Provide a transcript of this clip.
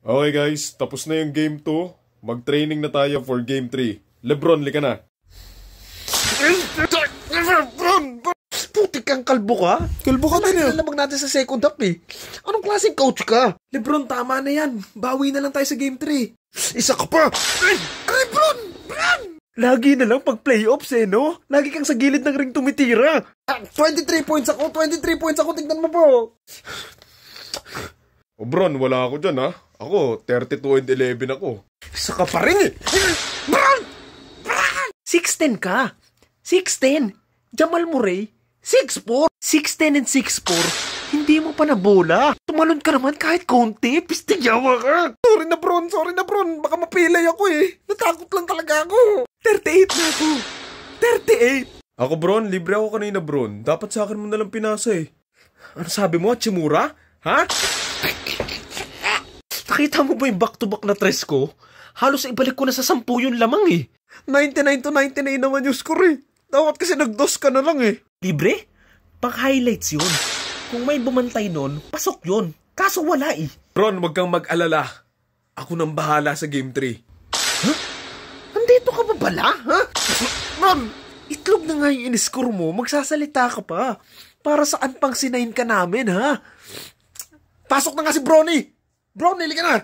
Okay guys, tapos na yung game 2. Mag-training na tayo for game 3. Lebron, lika na. Putik kang kalbo ka. Kalbo ka din Nakita lamang natin sa second half eh. Anong klaseng coach ka? Lebron, tama na yan. Bawi na lang tayo sa game 3. Isa ka pa! Lebron! Lagi na lang pag playoffs eh, no? Lagi kang sa gilid ng ring tumitira. 23 points ako, 23 points ako. Tignan mo po. O Bron, wala ako dyan ha. Ako, 32-11 ako. Isa ka pa rin eh. Bron! 6'10 ka. 6'10. Jamal Murray, 6'4. 6'10 and 6'4. Hindi mo pa nabola. Tumalon ka naman kahit konti. Pistiyawa ka. Sorry na Bron. Baka mapilay ako eh. Natakot lang talaga ako. 38 na ako. 38. Ako Bron, libre ako kanina Bron. Dapat sa akin mo nalang pinasa eh. Ano sabi mo, Chimura? Ha? Nakita mo ba yung back-to-back na tres ko? Halos ibalik ko na sa 10 yung lamang eh. 99-99 naman yung score eh. Dapat kasi nag-dos ka na lang eh. Libre? Pang-highlights yun. Kung may bumantay nun, pasok yun. Kaso wala eh. Bron, wag kang mag-alala. Ako nang bahala sa game 3. Huh? Andito ka ba bala? Ha? Bron, itlog na nga yung in-score mo. Magsasalita ka pa. Para saan pang sinayin ka namin ha? Pasok na nga si Bronny! Bronny, lika na!